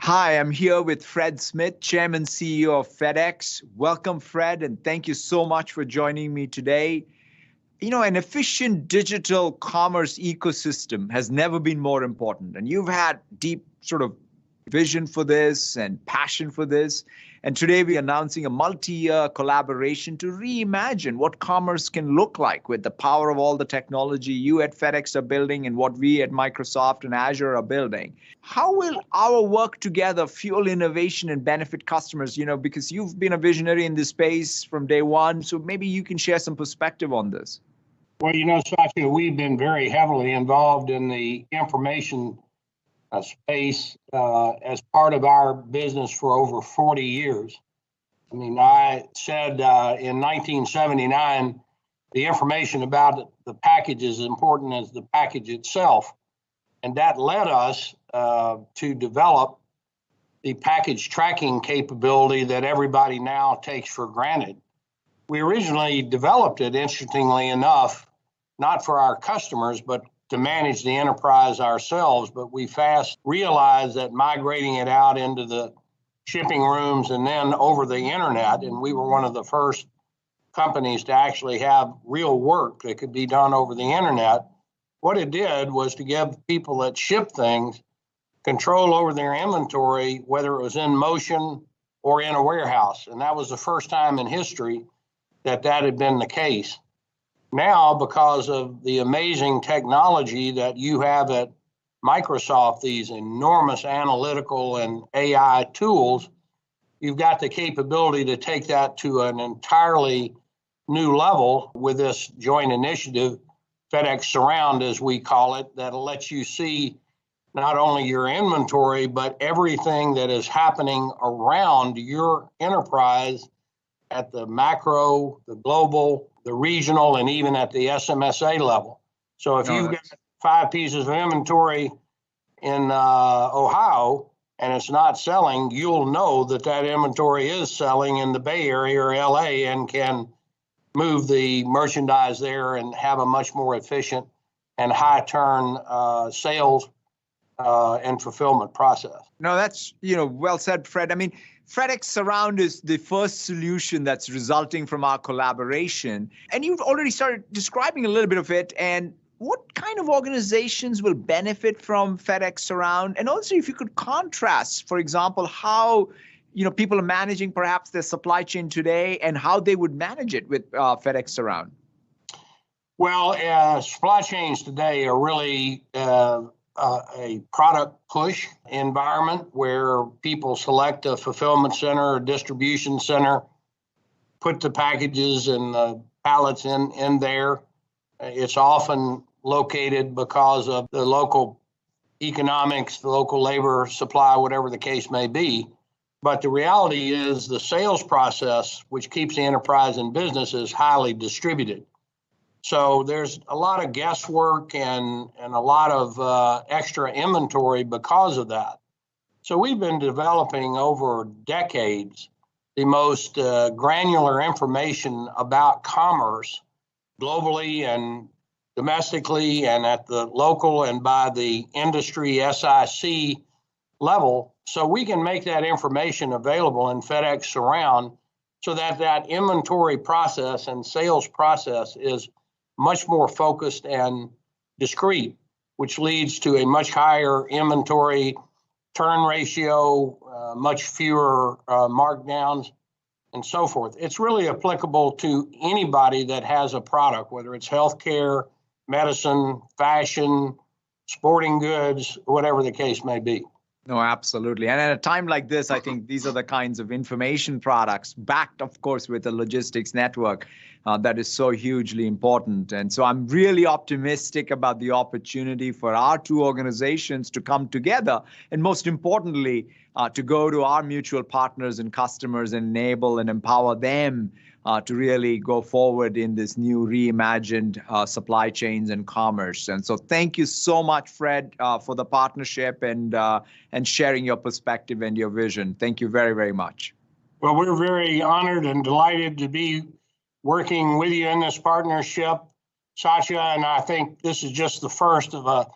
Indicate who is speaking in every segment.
Speaker 1: Hi, I'm here with Fred Smith, Chairman CEO of FedEx. Welcome, Fred, and thank you so much for joining me today. An efficient digital commerce ecosystem has never been more important, and you've had deep sort of vision for this and passion for this. And today we're announcing a multi-year collaboration to reimagine what commerce can look like with the power of all the technology you at FedEx are building and what we at Microsoft and Azure are building. How will our work together fuel innovation and benefit customers? Because you've been a visionary in this space from day one, so maybe you can share some perspective on this.
Speaker 2: Well, Satya, we've been very heavily involved in the information space as part of our business for over 40 years. I said in 1979, the information about the package is as important as the package itself. And that led us to develop the package tracking capability that everybody now takes for granted. We originally developed it, interestingly enough, not for our customers, but to manage the enterprise ourselves. But we fast realized that migrating it out into the shipping rooms and then over the internet, and we were one of the first companies to actually have real work that could be done over the internet. What it did was to give people that ship things control over their inventory, whether it was in motion or in a warehouse. And that was the first time in history that had been the case. Now, because of the amazing technology that you have at Microsoft, these enormous analytical and AI tools, you've got the capability to take that to an entirely new level with this joint initiative, FedEx Surround, as we call it, that lets you see not only your inventory, but everything that is happening around your enterprise at the macro, the global, the regional, and even at the SMSA level. So if you've got 5 pieces of inventory in Ohio and it's not selling, you'll know that inventory is selling in the Bay Area or LA and can move the merchandise there and have a much more efficient and high turn sales and fulfillment process.
Speaker 1: No, that's, well said, Fred. FedEx Surround is the first solution that's resulting from our collaboration. And you've already started describing a little bit of it. And what kind of organizations will benefit from FedEx Surround? And also, if you could contrast, for example, how people are managing perhaps their supply chain today and how they would manage it with FedEx Surround.
Speaker 2: Well, supply chains today are really a product push environment where people select a fulfillment center or distribution center, put the packages and the pallets in there. It's often located because of the local economics, the local labor supply, whatever the case may be. But the reality is the sales process, which keeps the enterprise in business, is highly distributed. So there's a lot of guesswork and a lot of extra inventory because of that. So we've been developing over decades the most granular information about commerce globally and domestically and at the local and by the industry SIC level. So we can make that information available in FedEx Surround so that inventory process and sales process is much more focused and discrete, which leads to a much higher inventory turn ratio, much fewer markdowns, and so forth. It's really applicable to anybody that has a product, whether it's healthcare, medicine, fashion, sporting goods, whatever the case may be.
Speaker 1: No, absolutely. And at a time like this, I think these are the kinds of information products backed, of course, with a logistics network that is so hugely important. And so I'm really optimistic about the opportunity for our two organizations to come together. And most importantly, to go to our mutual partners and customers and enable and empower them to really go forward in this new reimagined supply chains and commerce. And so thank you so much, Fred, for the partnership and sharing your perspective and your vision. Thank you very, very much.
Speaker 2: Well, we're very honored and delighted to be working with you in this partnership, Satya, and I think this is just the first of a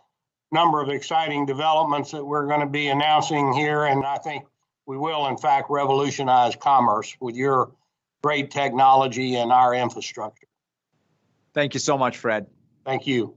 Speaker 2: number of exciting developments that we're going to be announcing here, and I think we will, in fact, revolutionize commerce with your great technology and our infrastructure.
Speaker 1: Thank you so much, Fred.
Speaker 2: Thank you.